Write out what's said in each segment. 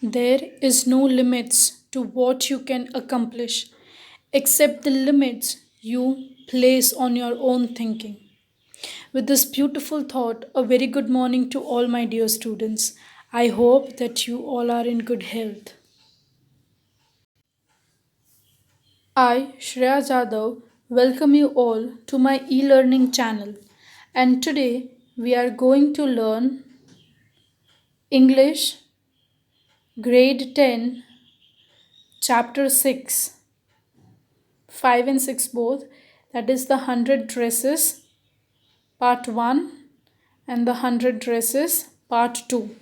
There is no limits to what you can accomplish except the limits you place on your own thinking. With this beautiful thought, a very good morning to all my dear students. I hope that you all are in good health. I, Shreya Jadhav, welcome you all to my e learning channel. And today we are going to learn English Grade 10, Chapter 6, 5 and 6 both, that is the 100 Dresses Part 1 and the 100 Dresses Part 2.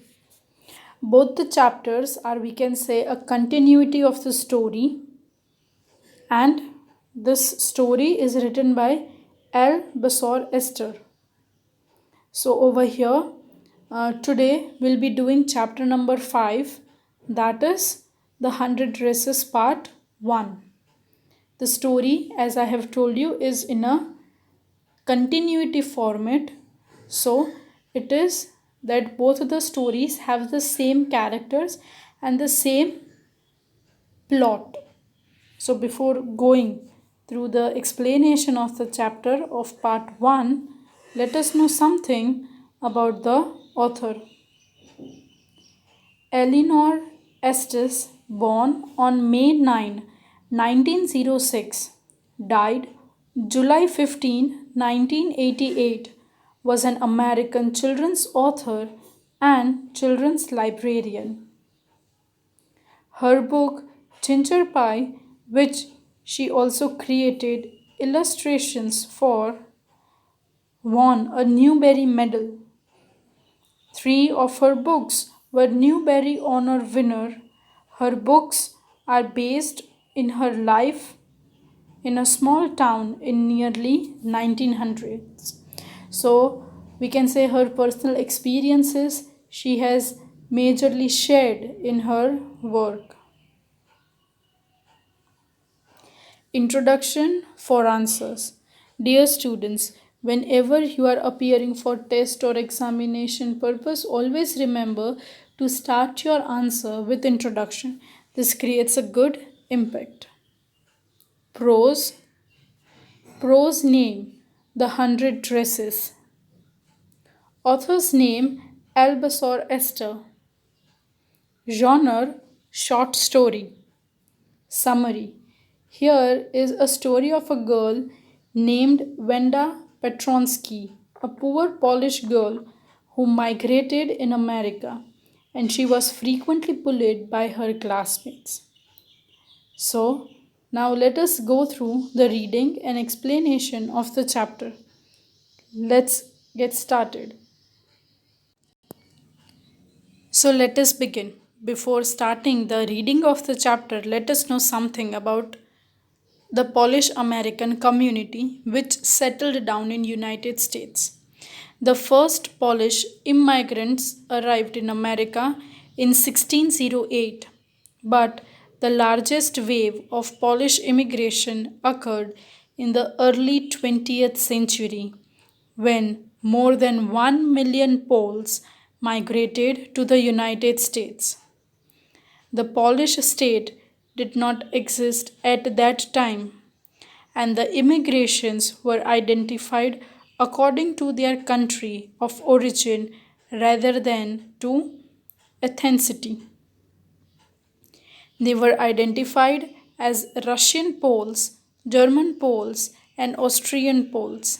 Both the chapters are, we can say, a continuity of the story, and this story is written by L. Basor Esther. So, over here, today we'll be doing chapter number 5, that is the 100 Dresses Part 1. The story, as I have told you, is in a continuity format. So it is that both of the stories have the same characters and the same plot. So before going through the explanation of the chapter of part 1, let us know something about the author. Eleanor Estes, born on May 9, 1906, died July 15, 1988, was an American children's author and children's librarian. Her book Ginger Pie, which she also created illustrations for, won a Newbery Medal. Three of her books were Newbery Honor winner. Her books are based in her life in a small town in nearly 1900s. So we can say her personal experiences she has majorly shared in her work. Introduction for answers. Dear students, whenever you are appearing for test or examination purpose, always remember to start your answer with introduction. This creates a good impact. Prose. Prose name The 100 Dresses. Author's name Albasor Esther. Genre short story. Summary. Here is a story of a girl named Wenda Petronsky, a poor Polish girl who migrated in America, and she was frequently bullied by her classmates. So, now let us go through the reading and explanation of the chapter. Let's get started. So let us begin. Before starting the reading of the chapter, let us know something about the Polish American community which settled down in United States. The first Polish immigrants arrived in America in 1608, but the largest wave of Polish immigration occurred in the early 20th century when more than 1 million Poles migrated to the United States. The Polish state did not exist at that time, and the immigrations were identified according to their country of origin rather than to ethnicity. They were identified as Russian Poles, German Poles, and Austrian Poles.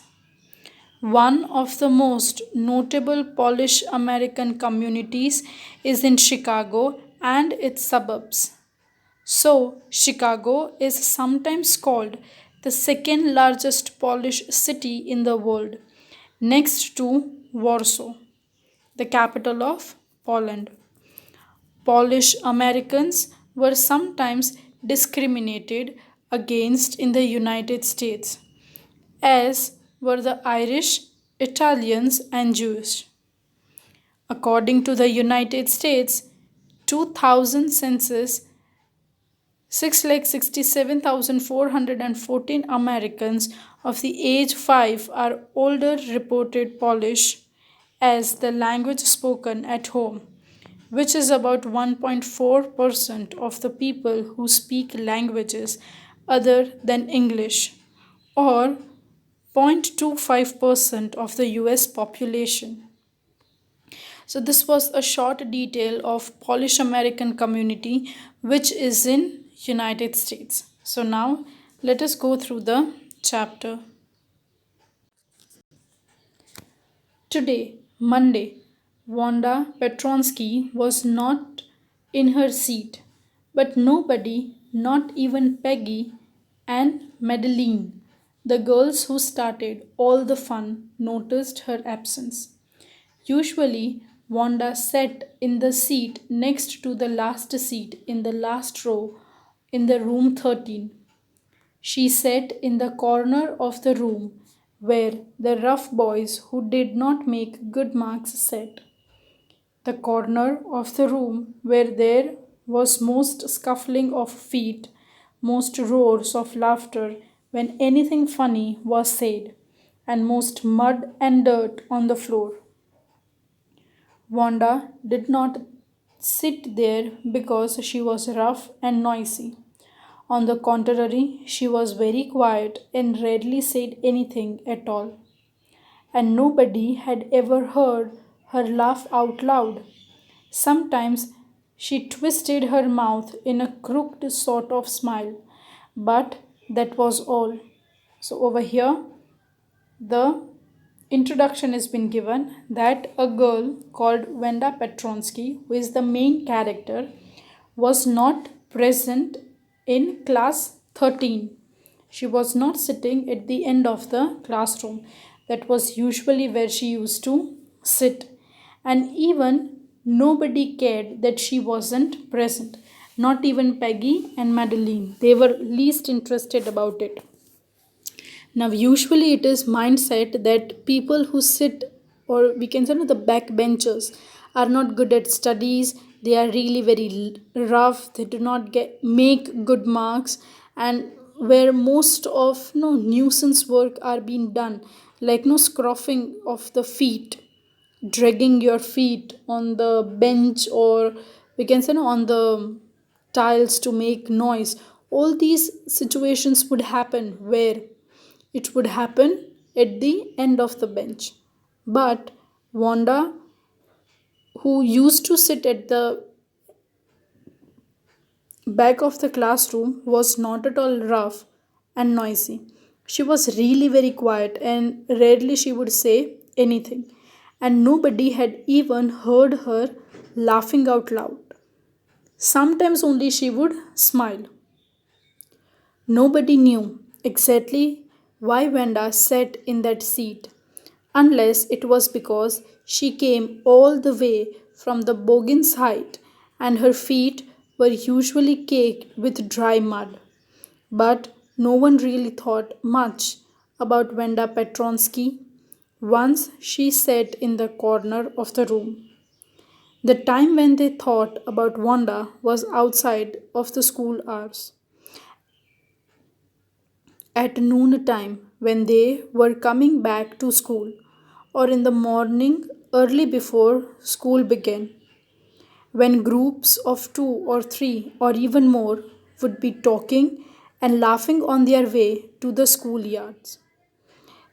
One of the most notable Polish American communities is in Chicago and its suburbs. So, Chicago is sometimes called the second largest Polish city in the world, next to Warsaw, the capital of Poland. Polish Americans were sometimes discriminated against in the United States, as were the Irish, Italians, and Jewish. According to the United States 2000 census, 6,67,414 Americans of the age 5 are older reported Polish as the language spoken at home, which is about 1.4% of the people who speak languages other than English, or 0.25% of the US population. So this was a short detail of Polish American community which is in United States. So now let us go through the chapter. Today, Monday, Wanda Petronsky was not in her seat, but nobody, not even Peggy and Madeline, the girls who started all the fun, noticed her absence. Usually, Wanda sat in the seat next to the last seat in the last row in the room 13. She sat in the corner of the room where the rough boys who did not make good marks sat. The corner of the room where there was most scuffling of feet, most roars of laughter when anything funny was said, and most mud and dirt on the floor. Wanda did not sit there because she was rough and noisy. On the contrary, she was very quiet and rarely said anything at all. And nobody had ever heard her laugh out loud. Sometimes she twisted her mouth in a crooked sort of smile, but that was all. So, over here, the introduction has been given that a girl called Wanda Petronsky, who is the main character, was not present in class 13. She was not sitting at the end of the classroom. That was usually where she used to sit. And even nobody cared that she wasn't present. Not even Peggy and Madeline. They were least interested about it. Now, usually it is mindset that people who sit, or we can say the backbenchers, are not good at studies. They are really very rough. They do not get make good marks, and where most of nuisance work are being done, like no scruffing of the feet, dragging your feet on the bench, or we can say on the tiles to make noise. All these situations would happen where it would happen at the end of the bench. But Wanda, who used to sit at the back of the classroom, was not at all rough and noisy. She was really very quiet and rarely she would say anything. And nobody had even heard her laughing out loud. Sometimes only she would smile. Nobody knew exactly why Wanda sat in that seat, unless it was because she came all the way from the Boggin's height and her feet were usually caked with dry mud. But no one really thought much about Wanda Petronsky once she sat in the corner of the room. The time when they thought about Wanda was outside of the school hours at noon time when they were coming back to school, or in the morning early before school began, when groups of two or three or even more would be talking and laughing on their way to the schoolyards.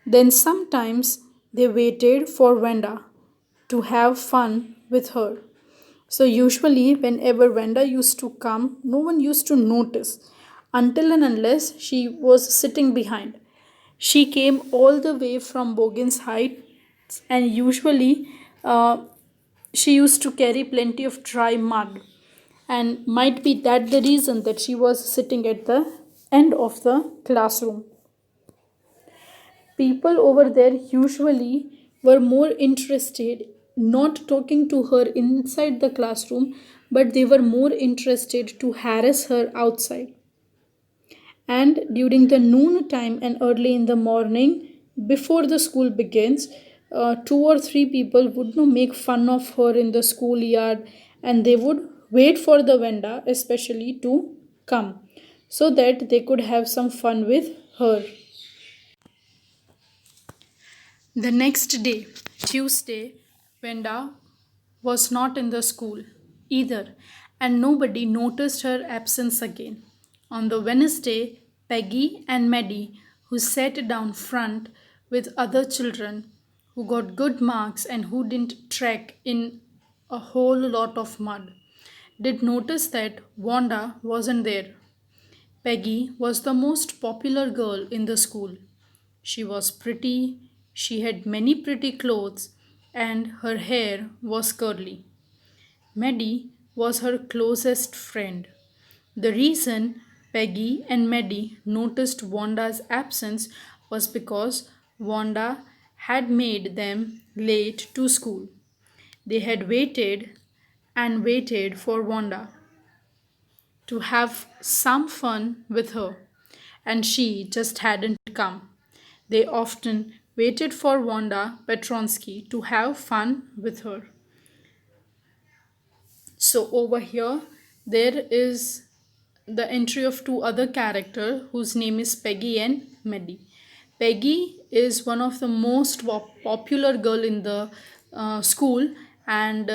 Then sometimes they waited for Wanda to have fun with her. So, usually, whenever Wanda used to come, no one used to notice until and unless she was sitting behind. She came all the way from Bogan's Heights, and usually she used to carry plenty of dry mud. And might be that the reason that she was sitting at the end of the classroom. People over there usually were more interested not talking to her inside the classroom, but they were more interested to harass her outside. And during the noon time and early in the morning, before the school begins, two or three people would make fun of her in the schoolyard, and they would wait for the Venda especially to come so that they could have some fun with her. The next day, Tuesday, Venda was not in the school. either, and nobody noticed her absence again. On the Wednesday, Peggy and Maddie, who sat down front with other children who got good marks and who didn't trek in a whole lot of mud, did notice that Wanda wasn't there. Peggy was the most popular girl in the school. She was pretty, she had many pretty clothes, and her hair was curly. Maddie was her closest friend. The reason Peggy and Maddie noticed Wanda's absence was because Wanda had made them late to school. They had waited and waited for Wanda to have some fun with her, and she just hadn't come. They often waited for Wanda Petronsky to have fun with her. So over here, there is the entry of two other characters whose name is Peggy and Maddie. Peggy is one of the most popular girl in the school, and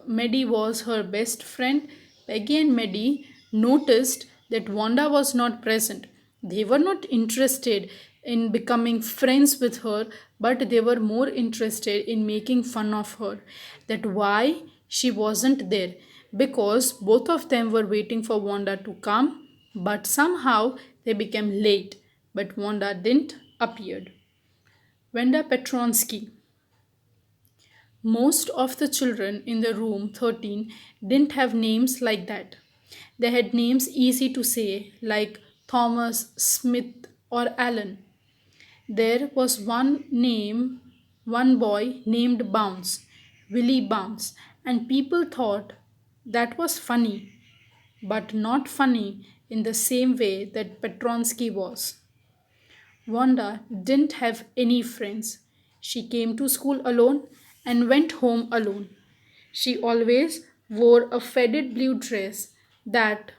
Maddie was her best friend. Peggy and Maddie noticed that Wanda was not present. They were not interested in becoming friends with her, but they were more interested in making fun of her. That why she wasn't there, because both of them were waiting for Wanda to come, but somehow they became late, but Wanda didn't appear. Wanda Petronsky. Most of the children in the room 13 didn't have names like that. They had names easy to say, like Thomas, Smith, or Alan. There was one boy named Bounce, Willie Bounce, and people thought that was funny, but not funny in the same way that Petronsky was. Wanda didn't have any friends. She came to school alone and went home alone. She always wore a faded blue dress that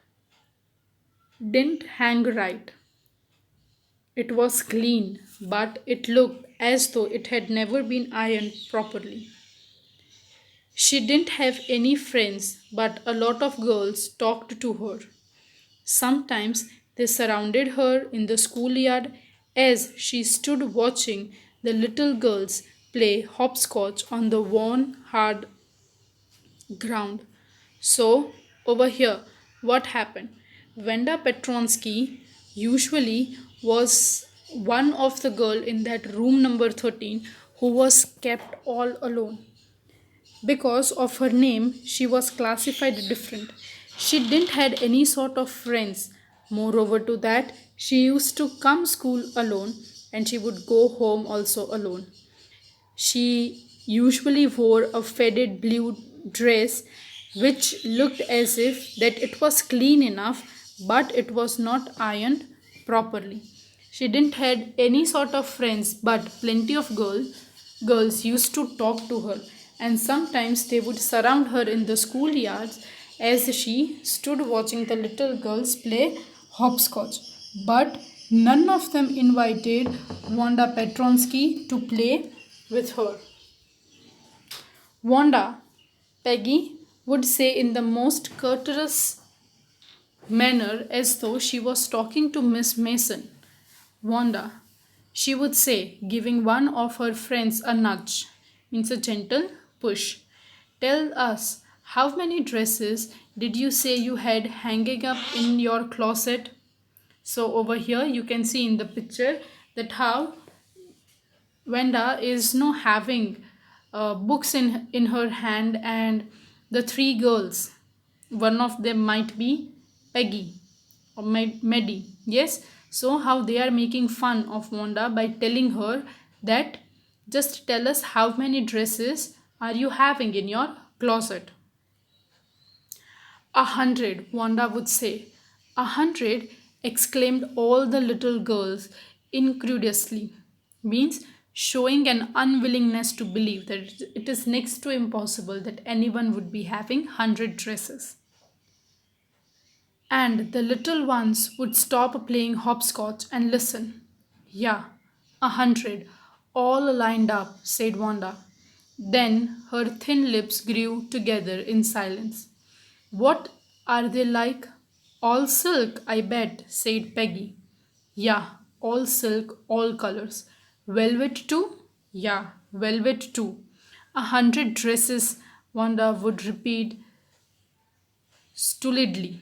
didn't hang right. It was clean, but it looked as though it had never been ironed properly. She didn't have any friends, but a lot of girls talked to her. Sometimes they surrounded her in the schoolyard as she stood watching the little girls play hopscotch on the worn, hard ground. So, over here, what happened? Venda Petronsky usually was one of the girl in that room number 13 who was kept all alone. Because of her name, she was classified different. She didn't had any sort of friends. Moreover to that, she used to come school alone and she would go home also alone. She usually wore a faded blue dress which looked as if that it was clean enough but it was not ironed properly. She didn't had any sort of friends but plenty of girls used to talk to her, and sometimes they would surround her in the schoolyards as she stood watching the little girls play hopscotch. But none of them invited Wanda Petronsky to play with her. Wanda, Peggy would say in the most courteous manner as though she was talking to Miss Mason. Wanda, she would say, giving one of her friends a nudge, means a gentle push. Tell us, how many dresses did you say you had hanging up in your closet? So over here you can see in the picture that how Wanda is no having books in her hand, and the three girls, one of them might be Peggy or Maddie. Yes, so how they are making fun of Wanda by telling her that just tell us how many dresses are you having in your closet. 100, Wanda would say. 100, exclaimed all the little girls incredulously. Means showing an unwillingness to believe that it is next to impossible that anyone would be having 100 dresses. And the little ones would stop playing hopscotch and listen. Yeah, 100, all lined up, said Wanda. Then her thin lips grew together in silence. What are they like? All silk, I bet, said Peggy. Yeah, all silk, all colors. Velvet too? Yeah, velvet too. 100 dresses, Wanda would repeat stolidly,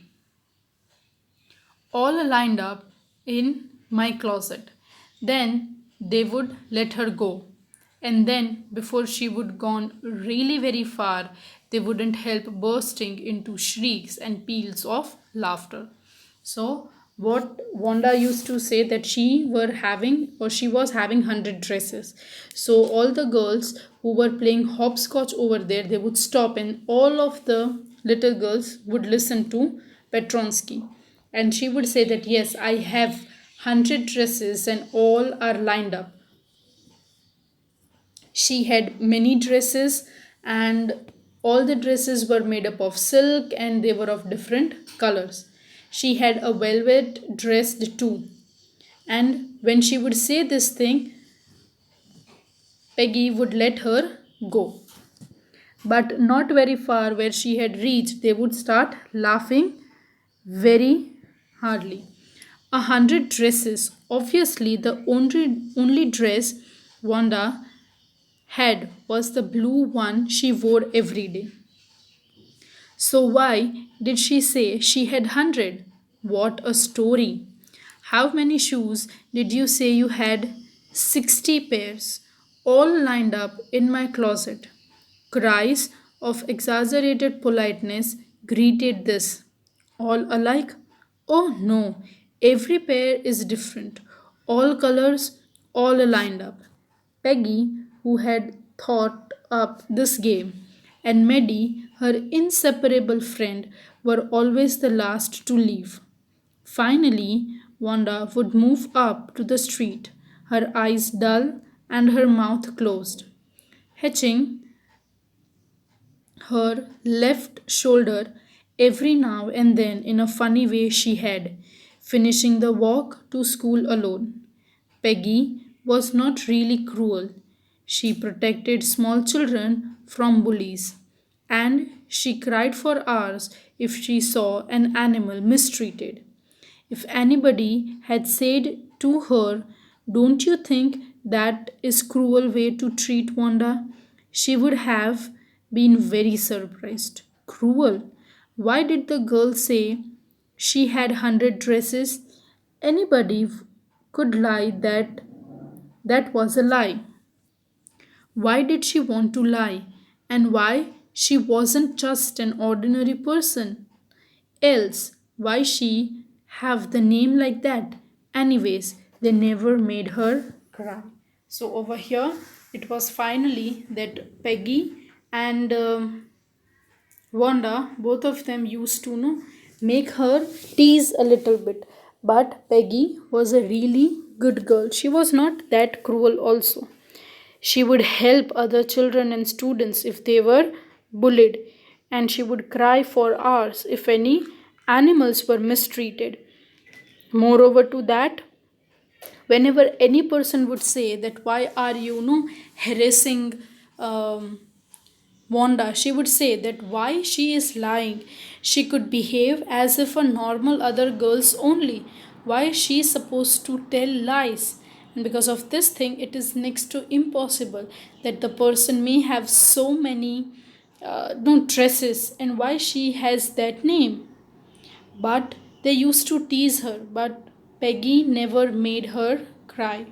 all lined up in my closet. Then they would let her go. And then, before she would gone really very far, they wouldn't help bursting into shrieks and peals of laughter. So, what Wanda used to say that she was having 100 dresses. So all the girls who were playing hopscotch over there, they would stop, and all of the little girls would listen to Petronsky, and she would say that yes, I have 100 dresses and all are lined up. She had many dresses, and all the dresses were made up of silk and they were of different colors. She had a velvet dress too. And when she would say this thing, Peggy would let her go. But not very far where she had reached, they would start laughing very hardly. 100 dresses. Obviously, the only dress Wanda had was the blue one she wore every day. So, why did she say she had 100? What a story! How many shoes did you say you had? 60 pairs, all lined up in my closet. Cries of exaggerated politeness greeted this. All alike? Oh no, every pair is different. All colors, all lined up. Peggy, who had thought up this game, and Maddie, her inseparable friend, were always the last to leave. Finally, Wanda would move up to the street, her eyes dull and her mouth closed, hitching her left shoulder every now and then in a funny way she had, finishing the walk to school alone. Peggy was not really cruel. She protected small children from bullies, and she cried for hours if she saw an animal mistreated. If anybody had said to her, "Don't you think that is cruel way to treat Wanda?" she would have been very surprised. Cruel? Why did the girl say she had 100 dresses? Anybody could lie that was a lie. Why did she want to lie? And why she wasn't just an ordinary person? Else, why she have the name like that? Anyways, they never made her cry. So over here, it was finally that Peggy and Wanda, both of them used to make her tease a little bit. But Peggy was a really good girl. She was not that cruel also. She would help other children and students if they were bullied, and she would cry for hours if any animals were mistreated. Moreover, to that, whenever any person would say that why are you, harassing Wanda, she would say that why she is lying. She could behave as if a normal other girls only. Why is she supposed to tell lies? And because of this thing, it is next to impossible that the person may have so many no dresses, and why she has that name. But they used to tease her, but Peggy never made her cry.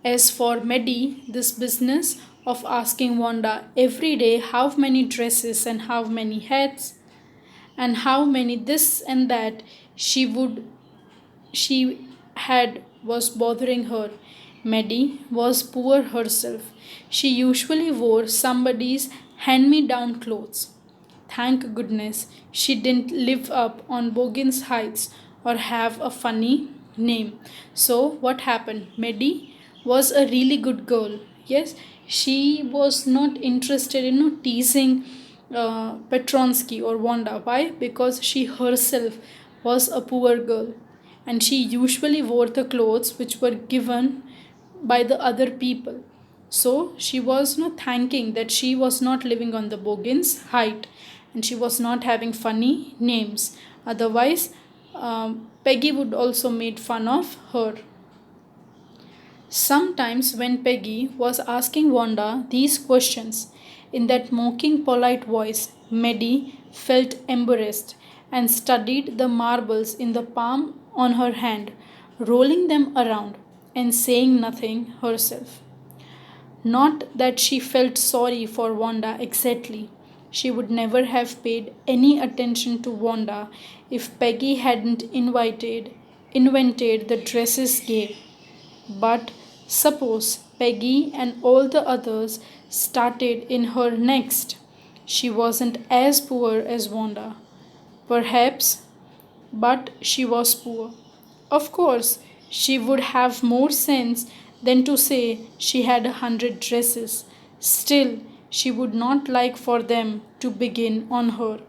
As for Maddie, this business of asking Wanda every day how many dresses and how many hats and how many this and that she had was bothering her. Maddie was poor herself. She usually wore somebody's hand me down clothes. Thank goodness she didn't live up on Boggins Heights or have a funny name. So, what happened? Maddie was a really good girl. Yes, she was not interested in teasing Petronsky or Wanda. Why? Because she herself was a poor girl, and she usually wore the clothes which were given by the other people. So she was not thanking that she was not living on the Boggins height, and she was not having funny names. Otherwise, Peggy would also made fun of her. Sometimes, when Peggy was asking Wanda these questions in that mocking, polite voice, Maddie felt embarrassed and studied the marbles in the palm on her hand, rolling them around and saying nothing herself. Not that she felt sorry for Wanda exactly. She would never have paid any attention to Wanda if Peggy hadn't invented the dresses game. But suppose Peggy and all the others started in her next. She wasn't as poor as Wanda. Perhaps, but she was poor. Of course, she would have more sense than to say she had 100 dresses. Still, she would not like for them to begin on her.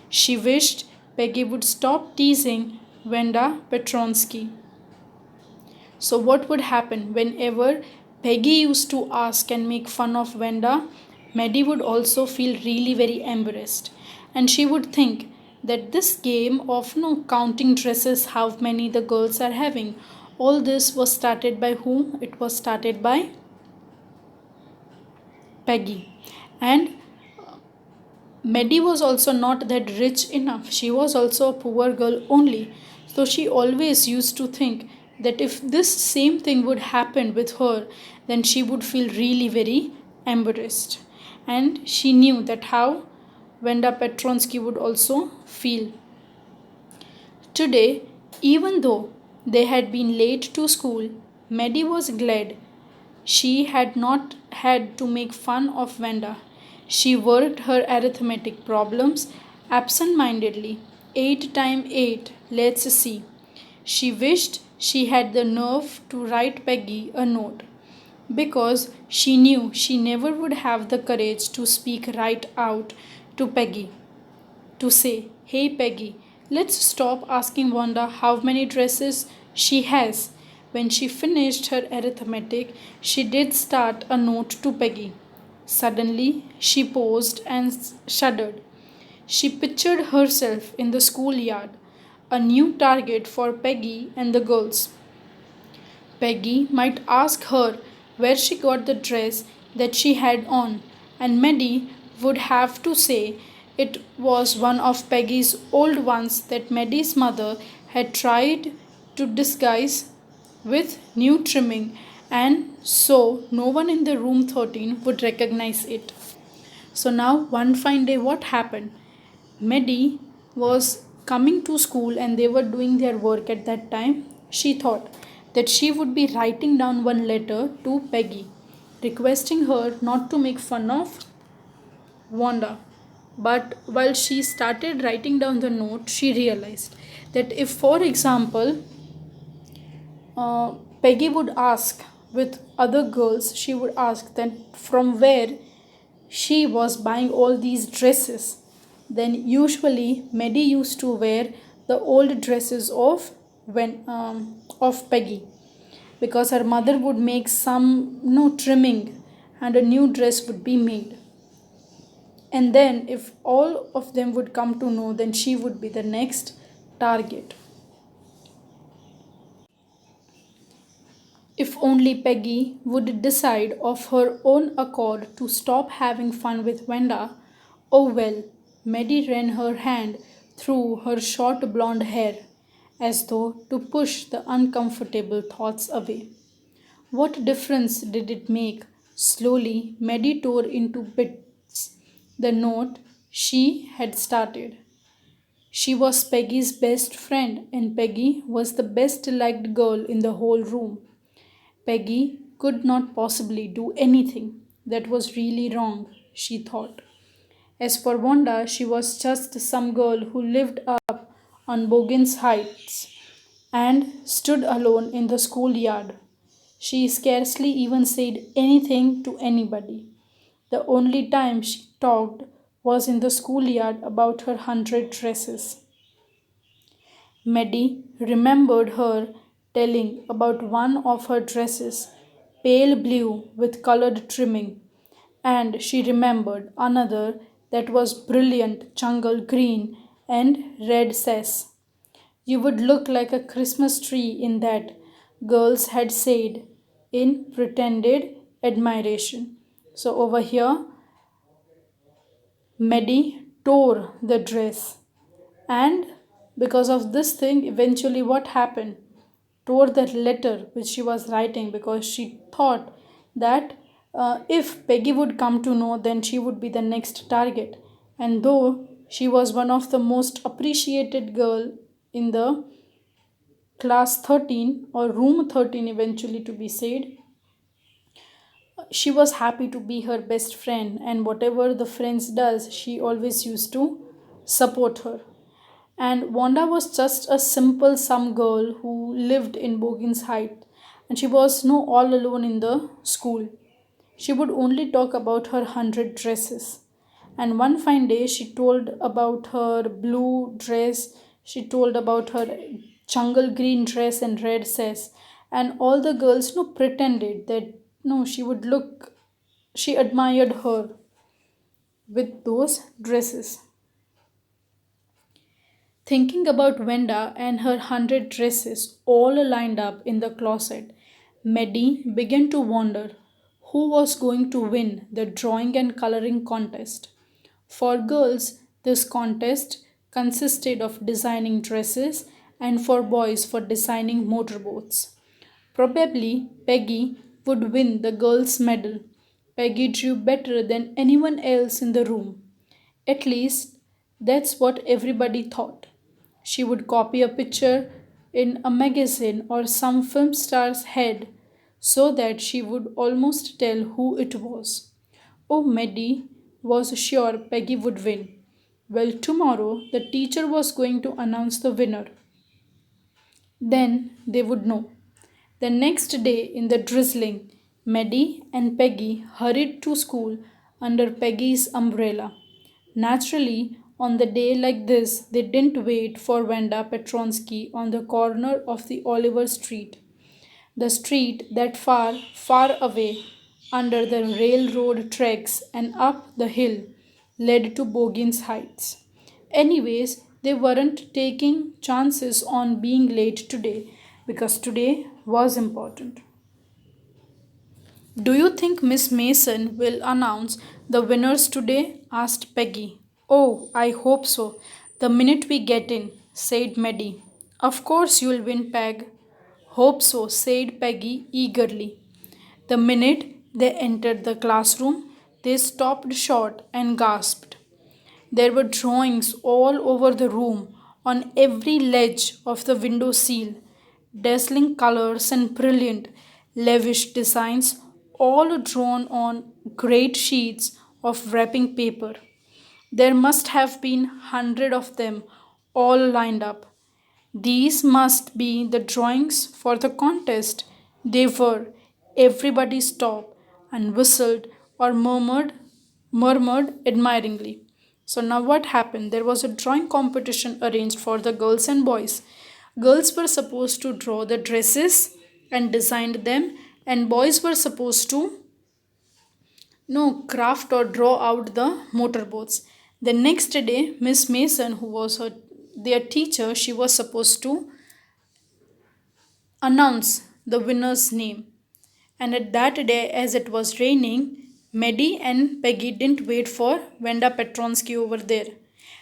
She wished Peggy would stop teasing Wanda Petronsky. So, what would happen whenever Peggy used to ask and make fun of Wanda? Maddie would also feel really very embarrassed, and she would think that this game of counting dresses, how many the girls are having, all this was started by whom? It was started by Peggy, and Maddie was also not that rich enough. She was also a poor girl only. So she always used to think that if this same thing would happen with her, then she would feel really very embarrassed. And she knew that how Wanda Petronsky would also feel. Today, even though they had been late to school, Maddie was glad she had not had to make fun of Wanda. She worked her arithmetic problems absent mindedly. 8 times 8, let's see. She wished she had the nerve to write Peggy a note because she knew she never would have the courage to speak right out to Peggy to say, "Hey Peggy, let's stop asking Wanda how many dresses she has." When she finished her arithmetic, she did start a note to Peggy. Suddenly, she paused and shuddered. She pictured herself in the schoolyard, a new target for Peggy and the girls. Peggy might ask her where she got the dress that she had on, and Maddie would have to say it was one of Peggy's old ones that Maddie's mother had tried to disguise with new trimming, and so no one in the room 13 would recognize it. So now, one fine day, what happened? Maddie was coming to school and they were doing their work at that time. She thought that she would be writing down one letter to Peggy, requesting her not to make fun of Wanda. But while she started writing down the note, she realized that if, for example, Peggy would ask with other girls, she would ask that from where she was buying all these dresses. Then usually Maddie used to wear the old dresses of Peggy because her mother would make some trimming and a new dress would be made. And then if all of them would come to know, then she would be the next target. If only Peggy would decide of her own accord to stop having fun with Wanda. Oh well, Maddie ran her hand through her short blonde hair as though to push the uncomfortable thoughts away. What difference did it make? Slowly, Maddie tore into bits the note she had started. She was Peggy's best friend, and Peggy was the best liked girl in the whole room. Peggy could not possibly do anything that was really wrong, she thought. As for Wanda, she was just some girl who lived up on Bogans Heights and stood alone in the schoolyard. She scarcely even said anything to anybody. The only time she talked was in the schoolyard about her 100 dresses. Maddie remembered her telling about one of her dresses, pale blue with colored trimming, and she remembered another that was brilliant jungle green and red sass. You would look like a Christmas tree in that, girls had said in pretended admiration. So over here, Maddie tore the dress, and because of this thing, eventually, what happened? Tore that letter which she was writing because she thought that if Peggy would come to know, then she would be the next target. And though she was one of the most appreciated girl in the class 13 or room 13, eventually to be said, she was happy to be her best friend, and whatever the friends does, she always used to support her. And Wanda was just a simple some girl who lived in Bogin's Height, and she was no all alone in the school. She would only talk about her 100 dresses. And one fine day, she told about her blue dress, she told about her jungle green dress and red says, and all the girls no pretended that no, she would look, she admired her with those dresses. Thinking about Wenda and her 100 dresses all lined up in the closet, Maddie began to wonder who was going to win the drawing and coloring contest. For girls, this contest consisted of designing dresses, and for boys, for designing motorboats. Probably Peggy would win the girls' medal. Peggy drew better than anyone else in the room. At least that's what everybody thought. She would copy a picture in a magazine or some film star's head so that she would almost tell who it was. Oh, Maddie was sure Peggy would win. Well, tomorrow the teacher was going to announce the winner. Then they would know. The next day, in the drizzling, Maddie and Peggy hurried to school under Peggy's umbrella. Naturally, on the day like this, they didn't wait for Wanda Petronsky on the corner of the Oliver Street, the street that far, far away, under the railroad tracks and up the hill, led to Bogin's Heights. Anyways, they weren't taking chances on being late today because today was important. Do you think Miss Mason will announce the winners today? Asked Peggy. Oh, I hope so. The minute we get in, said Maddie. Of course you'll win, Peg. Hope so, said Peggy eagerly. The minute they entered the classroom, they stopped short and gasped. There were drawings all over the room, on every ledge of the window sill, dazzling colors and brilliant, lavish designs, all drawn on great sheets of wrapping paper. There must have been 100 of them, all lined up. These must be the drawings for the contest. They were. Everybody stopped and whistled or murmured admiringly. So now what happened? There was a drawing competition arranged for the girls and boys. Girls were supposed to draw the dresses and design them, and boys were supposed to no craft or draw out the motorboats. The next day, Miss Mason, who was their teacher, she was supposed to announce the winner's name. And at that day, as it was raining, Maddie and Peggy didn't wait for Wanda Petronsky over there.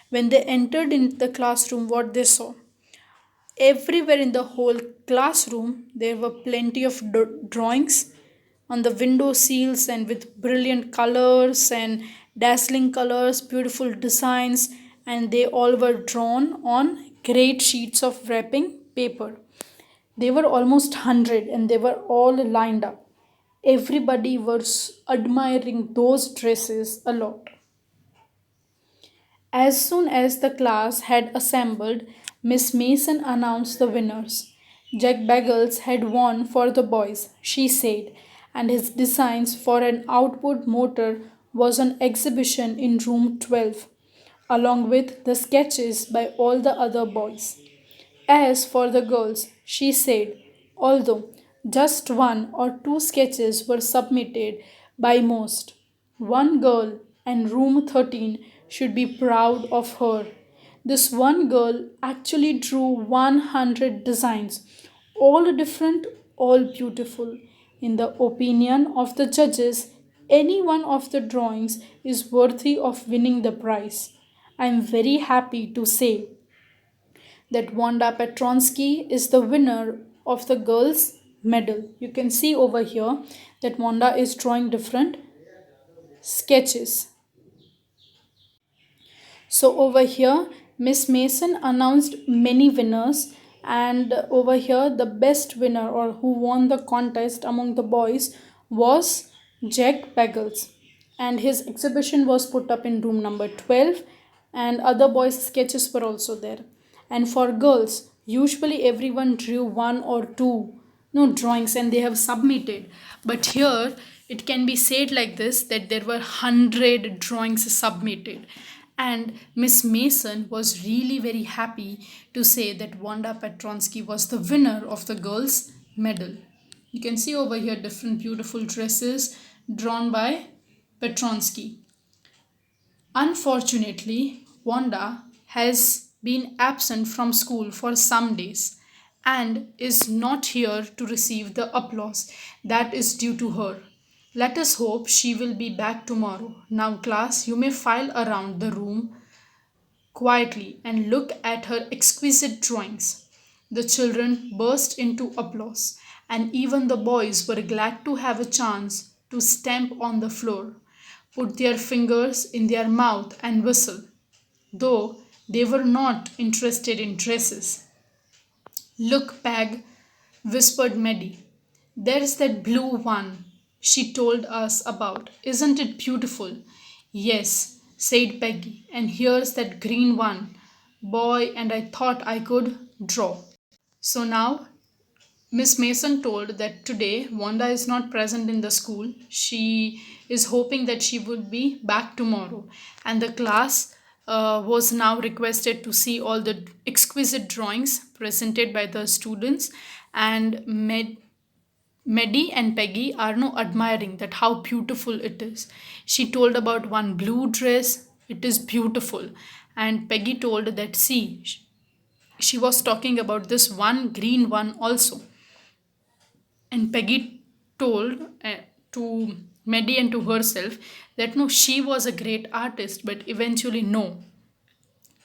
When they entered into the classroom, what they saw? Everywhere in the whole classroom, there were plenty of drawings on the window sills and with brilliant colors and dazzling colors, beautiful designs, and they all were drawn on great sheets of wrapping paper. They were almost 100 and they were all lined up. Everybody was admiring those dresses a lot. As soon as the class had assembled, Miss Mason announced the winners. Jack Bagels had won for the boys, she said, and his designs for an outboard motor was on exhibition in room 12, along with the sketches by all the other boys. As for the girls, she said, although just one or two sketches were submitted by most, one girl and room 13 should be proud of her. This one girl actually drew 100 designs, all different, all beautiful. In the opinion of the judges, any one of the drawings is worthy of winning the prize. I am very happy to say that Wanda Petronsky is the winner of the girls' medal. You can see over here that Wanda is drawing different sketches. So over here, Miss Mason announced many winners, and over here, the best winner or who won the contest among the boys was Jack Pagels, and his exhibition was put up in room number 12, and other boys' sketches were also there. And for girls, usually everyone drew one or two no drawings and they have submitted, but here it can be said like this that there were 100 drawings submitted, and Miss Mason was really very happy to say that Wanda Petronsky was the winner of the girls' medal. You can see over here different beautiful dresses drawn by Petronsky. Unfortunately, Wanda has been absent from school for some days and is not here to receive the applause that is due to her. Let us hope she will be back tomorrow. Now, class, you may file around the room quietly and look at her exquisite drawings. The children burst into applause, and even the boys were glad to have a chance to stamp on the floor, put their fingers in their mouth, and whistle, though they were not interested in dresses. Look, Peg, whispered Maddie. There's that blue one she told us about. Isn't it beautiful? Yes, said Peggy, and here's that green one. Boy, and I thought I could draw. So now Miss Mason told that today Wanda is not present in the school. She is hoping that she would be back tomorrow. And the class was now requested to see all the exquisite drawings presented by the students. And Maddie and Peggy are now admiring that how beautiful it is. She told about one blue dress. It is beautiful. And Peggy told that, see, she was talking about this one green one also. And Peggy told to Maddie and to herself that no, she was a great artist, but eventually no.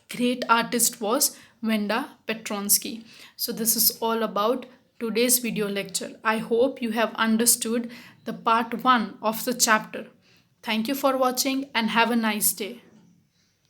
Great artist was Wanda Petronsky. So this is all about today's video lecture. I hope you have understood the part 1 of the chapter. Thank you for watching and have a nice day.